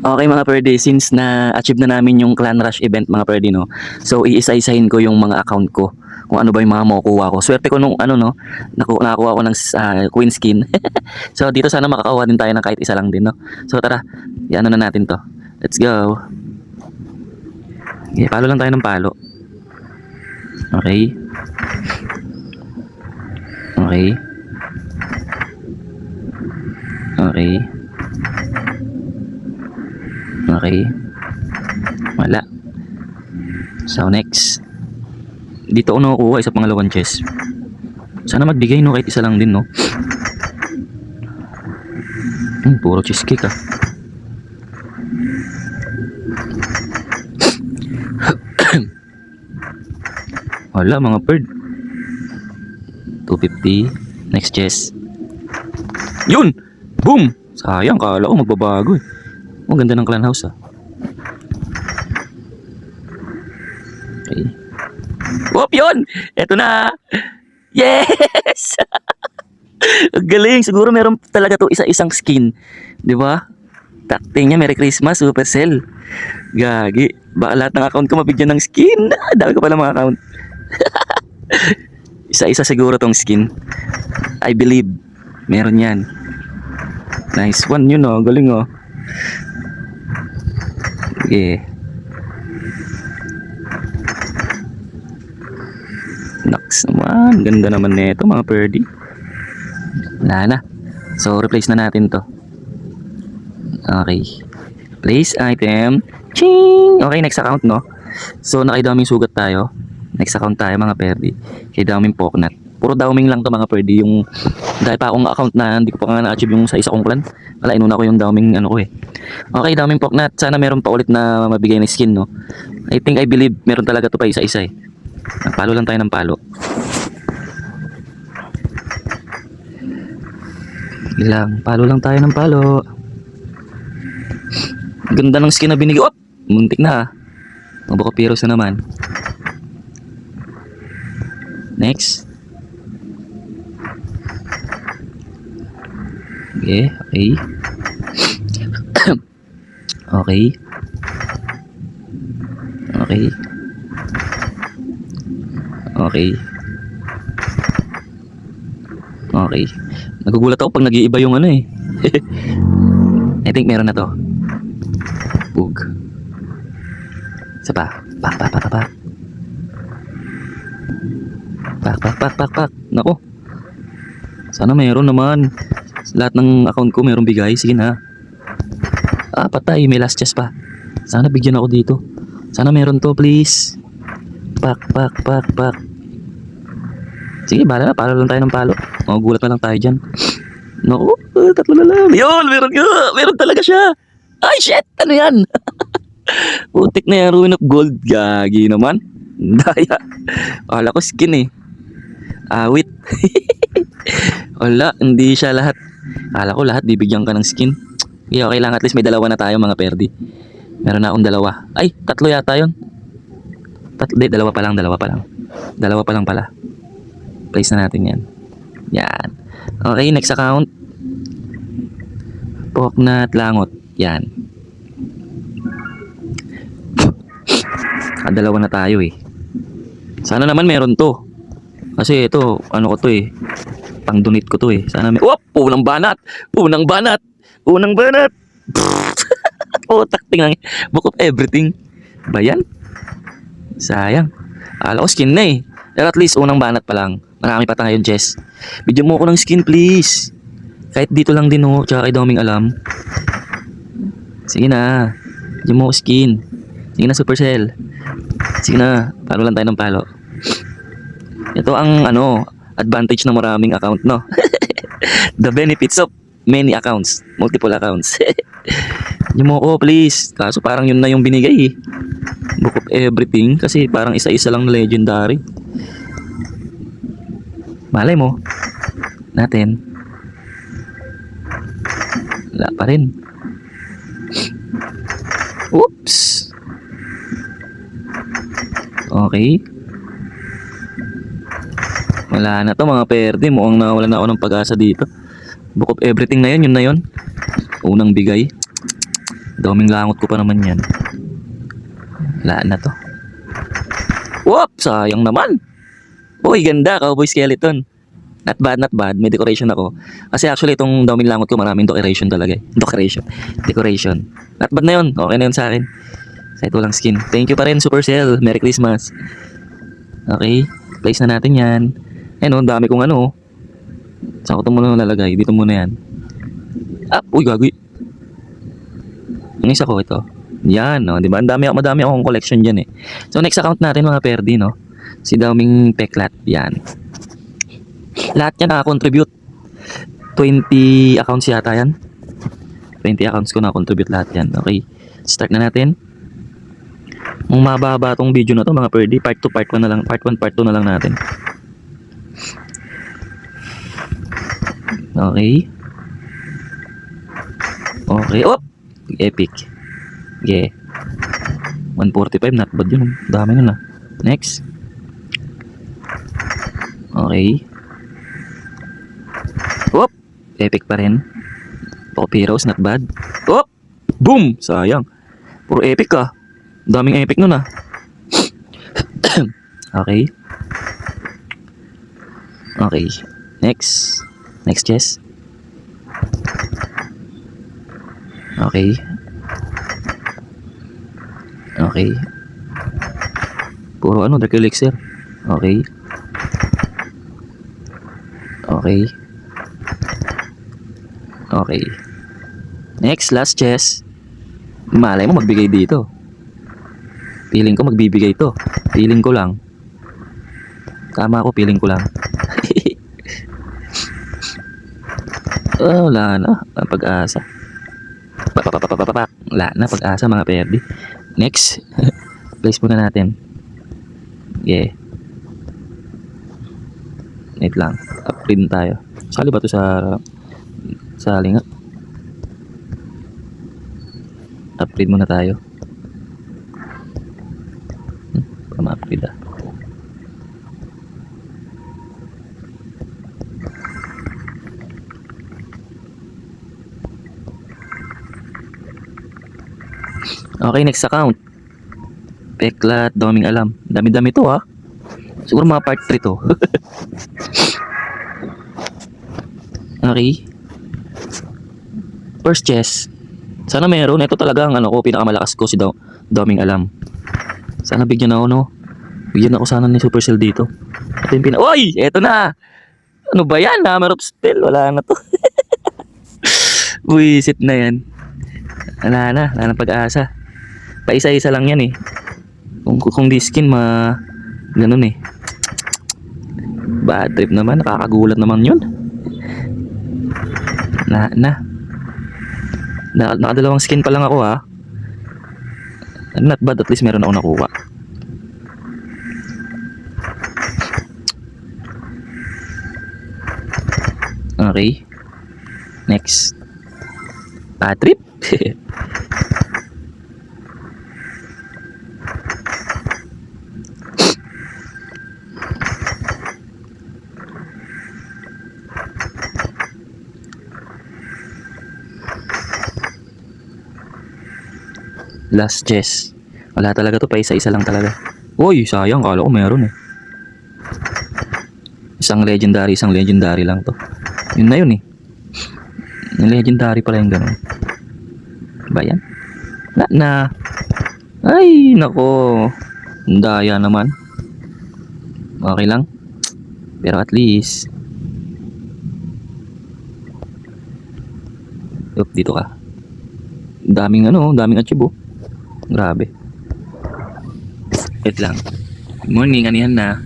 Okay mga pwede, since na-achieve na namin yung Clan Rush event mga pwede, no? So, iisa-isahin ko yung mga account ko. Kung ano ba yung mga makukuha ko. Swerte ko nung ano, no? Nakakuha ko ng Queen skin. So, dito sana makakakuha din tayo ng kahit isa lang din, no? So, tara. Iano na natin to. Let's go. Okay, palo lang tayo ng palo. Okay. Okay. Okay. Okay. Wala. So next. Dito ako nakukuha isa pangalawang chest. Sana magbigay no kahit isa lang din no. Puro cheesecake ah. Wala mga bird. 250. Next chest. Yun! Boom! Sayang, kala ko magbabago eh. Ang ganda ng clan house ah. Okay. Whoop, yun! Eto na! Yes! Ang galing! Siguro meron talaga to isa-isang skin. Di ba? Takting niya, Merry Christmas, Supercell. Gagi. Baka lahat ng account ko mabigyan ng skin. Dami ko pala mga account. Isa-isa siguro tong skin. I believe. Meron yan. Nice one yun oh. Galing oh. Okay. Naks naman. Ganda naman nito mga pwede. Wala na. So replace na natin to. Okay. Place item. Ching! Okay, next account no. So nakidaming sugat tayo. Next account tayo mga pwede. Kay daming poknat. Puro dowming lang to mga pwede. Yung dahil pa akong account na hindi ko pa nga na-achieve yung sa isa kong clan. Wala, inuna ko yung dowming ano ko eh. Okay, daming poknat. Sana meron pa ulit na mabigay ng skin no. I believe meron talaga to pa isa-isa eh. Palo lang tayo ng palo. Ilang palo lang tayo ng palo. Ganda ng skin na binigay. Oh! Muntik na. Mabukapiros na naman. Next. Okay, okay. Okay. Okay. Okay. Okay. Nagugulat ako pag nag-iiba yung ano eh. I think meron na to. Bug. Isa pa. Pak, pak, pak, pak. Pak, pak, pak, pak, pak. Nako. Sana meron naman. Lahat ng account ko meron bigay. Sige na. Ah, patay. May last chest pa. Sana bigyan ako dito. Sana meron to, please. Pak, pak, pak, pak. Sige, bahala na. Palo lang tayo ng palo. Magugulat na lang tayo dyan. No, tatlo na lang. Yun, meron ka. Meron talaga siya. Ay, shit. Ano yan? Putik na yan. Ruin of gold. Gagi naman. Daya. Wala ko skin eh. Awit. Wala, hindi siya lahat. Kala ko lahat bibigyan ka ng skin. Okay lang, at least may dalawa na tayo mga perdi. Meron na akong dalawa. Ay, tatlo yata yun. Dalawa pa lang. Dalawa pa lang pala. Place na natin yan. Yan. Okay, next account. Poknat langot. Yan. Dalawa na tayo eh. Sana naman meron to. Kasi ito, ano ko to eh. Pang donate ko to eh. Sana may... Wop! Unang banat! Oh, takting lang. Book of everything. Ba yan? Sayang. Akala ko skin na eh. Pero at least unang banat pa lang. Marami pa tayo Jess. Bigyan mo ako ng skin please. Kahit dito lang din oh. Tsaka kay daming alam. Sige na. Bigyan mo ako skin. Sige na Supercell. Sige na. Palo lang tayo ng palo. Ito ang ano, advantage ng maraming account, no? The benefits of many accounts, multiple accounts. Yung mo ko, please. Kaso parang yun na yung binigay eh. Book of everything. Kasi parang isa-isa lang na legendary. Malay mo. Natin. Wala pa rin. Oops. Okay. Wala na to mga perde. Mukhang nawala na ako ng pag-asa dito. Book of everything na yun. Yun na yun. Unang bigay. Daming langot ko pa naman yan. Wala na to. Whoop! Sayang naman. Uy, ganda, cowboy skeleton. Not bad, not bad. May decoration ako. Kasi actually, itong daming langot ko, maraming decoration talaga eh. Decoration. Not bad na yun. Okay na yun sa akin. Kahit walang skin. Thank you pa rin, Supercell. Merry Christmas. Okay. Place na natin yan. Ayun, ang dami kong ano. Saan ko ito muna lalagay? Dito muna yan. Ah, uy, gagawin. Ang isa ko ito. Yan, no? Diba? Madami akong collection dyan eh. So, next account natin mga perdi, no? Si Daming Peklat. Yan. Lahat yan nakakontribute. 20 accounts yata yan. 20 accounts ko nakakontribute lahat yan. Okay. Start na natin. Kung mababa tong video na to mga perdi, part 2, part 1 na lang. Part 1, part 2 na lang natin. Okay. Okay. Oh! Epic. Yeah. 145, not bad yun. Dami nun ah. Next. Okay. Whoop! Epic pa rin. Top Heroes, not bad. Whoop! Boom! Sayang. Puro epic ah. Daming epic nun ah. Okay. Okay. Next. Next chest. Okay. Okay. Puro ano, Dark Elixir. Okay. Okay. Okay. Next, last chest. Malay mo magbigay dito. Feeling ko magbibigay to. Feeling ko lang. Tama ako, feeling ko lang. Oh, wala na. Ang pag-asa. Wala na pag-asa mga perdi. Next. Place muna natin. Yeah. Wait lang. Upgrade tayo. Sali ba to sa linga? Upgrade muna tayo. Para ma-upgrade ah. Okay, next account. Peklat, daming alam. Dami-dami to ha. Siguro mga part 3 to. Okay. First chest. Sana meron. Ito talaga ang ano ko, pinakamalakas ko si daming alam. Sana bigyan ako no. Bigyan ako sana ni Supercell dito. Ito yung Uy! Eto na! Ano ba yan? Hammer of Spell. Wala na to. Buisit na yan. Wala na pag-asa. Paisa-isa lang yan eh. Kung di skin ganun eh. Bad trip naman, nakakagulat naman yun. Nakadalawang skin pa lang ako ha. Not bad, at least meron ako nakuha. Okay. Next. Bad trip. Last chest. Wala talaga to, pa isa-isa lang talaga. Uy, sayang, kala ko meron eh. Isang legendary lang to. Yun na yun eh. Yung legendary pala yung ganun. Ba yan? Wala na. Ay, nako. Ang daya naman. Okay lang. Pero at least. Dito ka. Daming achieve oh. Grabe. Wait lang. Good morning, anihan na.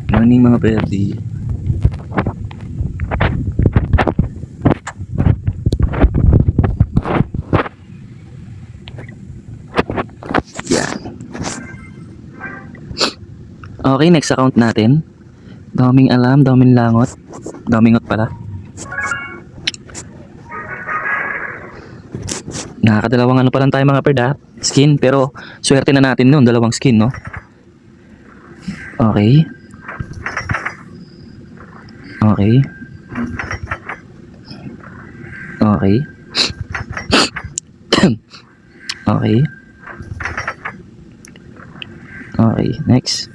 Morning mga perdi. Yan. Okay, next account natin. Daming alam, daming langot. Damingot pala. Nakakadalawang ano pa lang tayo mga perda. Skin, pero swerte na natin noon, dalawang skin, no? Okay. Okay. Okay. Okay. Okay, next.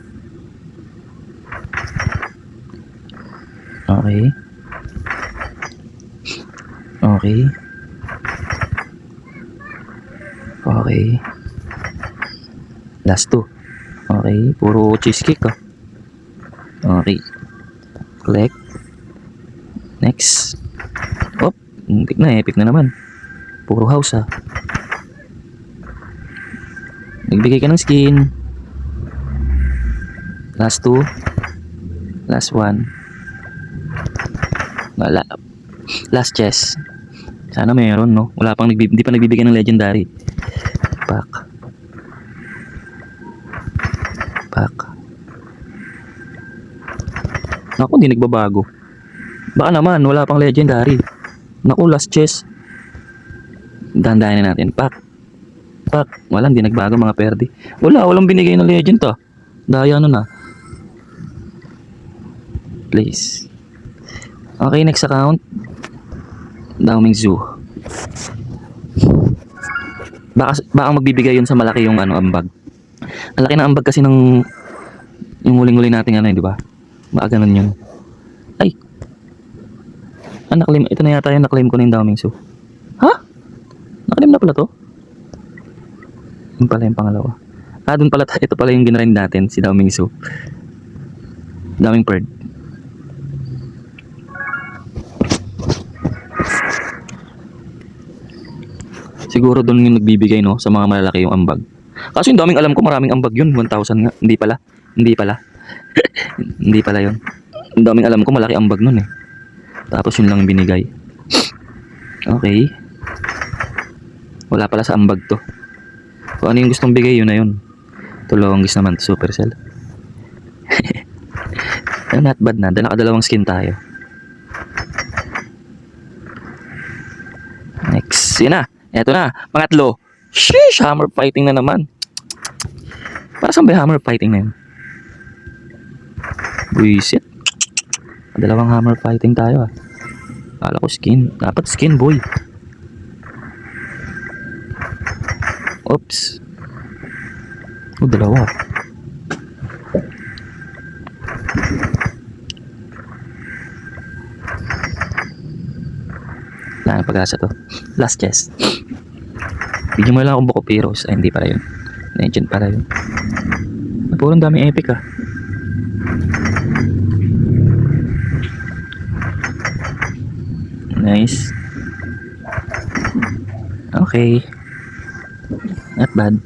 Okay. Okay. Okay. Last two. Okay, puro cheesecake ah. Okay. Collect. Next. Oh, epic na naman. Puro house ah. Nagbigay ka ng skin. Last two. Last one. Wala. Last chest. Sana meron, no? Wala pang hindi pa nagbibigay ng legendary. Pack. Pack. Naku, hindi nagbabago. Baka naman, wala pang legendary. Naku, last chest. Dandahin na natin. Pack. Pack. Wala, hindi nagbago mga perdi. Walang binigay na legend ah. Daya na na. Please. Okay, next account. Daoming Zoo. Baka magbibigay yun sa malaki yung ambag. Ang laki na ambag kasi ng yung huling-huli natin di ba? Baka ganun yun. Ay! Naklaim. Ito na yata yung naklaim ko na yung Daoming Zoo. Ha? Naklaim na pala to? Yun pala yung pangalawa. Dun pala, ito pala yung ginrind natin, si Daoming Zoo. Daoming Bird. Siguro doon yung nagbibigay no sa mga malalaki yung ambag. Kasi yung daming alam ko maraming ambag yun, 1,000 nga. Hindi pala. Hindi pala yun. Yung daming alam ko malaki ambag nun eh. Tapos yun lang yung binigay. Okay. Wala pala sa ambag to. Kung ano yung gustong bigay yun na yun. Tulongis naman to Supercell. Not bad na. Nakadalawang skin tayo. Next. Yun na. Eto na, pangatlo. Sheesh, hammer fighting na naman. Para saan ba hammer fighting na yun? Buisit. Dalawang hammer fighting tayo ah. Kala ko skin. Dapat skin boy. Oops. Dalawa. Wala na pag-asa to. Last chest. Bigyan mo lang akong Book of Heroes. Ay, hindi pala yun. Legend pala yun. Purong daming epic ah. Nice. Okay. Not bad.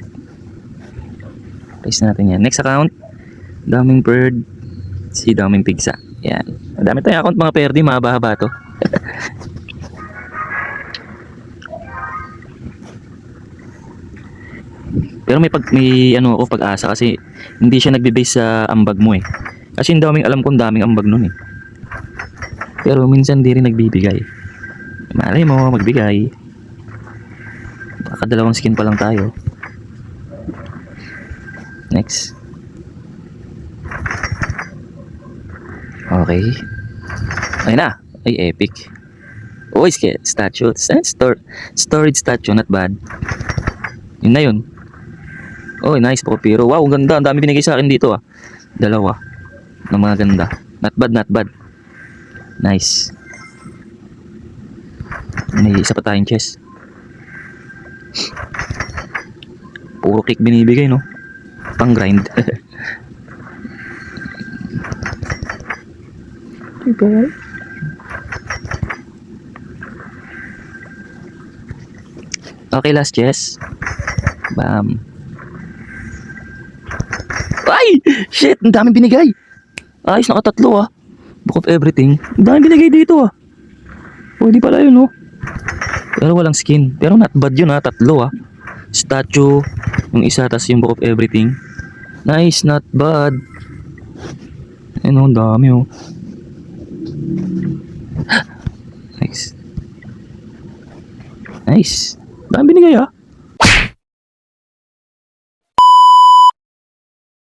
Place natin yan. Next account. Daoming Bird. Si Daoming Pigsa. Yan. Madami tayong account mga perdi. Mahaba-haba to. Pero may pag-asa kasi hindi siya nagbe-base sa ambag mo eh. Kasi yung daming alam kong daming ambag nun eh. Pero minsan di rin nagbibigay. Malay mo magbigay. Baka dalawang skin pa lang tayo. Next. Okay. Ayun na. Ay epic. Oh, statue. Storage statue, not bad. Yun na yun. Oh, nice, Popiro. Wow, ang ganda. Ang dami binigay sa akin dito ah. Dalawa. Ng mga ganda. Not bad. Nice. May isa pa tayong chest. Puro kick binibigay, no? Pang grind. Okay, last chest. Bam. Ay! Shit! Ang daming binigay! Ayos, nakatatlo ah. Book of everything. Ang daming binigay dito ah. Pwede pala yun oh. Pero walang skin. Pero not bad yun ah. Tatlo ah. Statue. Yung isa, tas yung Book of everything. Nice, not bad. Ayun oh, ang dami oh. Nice. Nice. Ang daming binigay ah.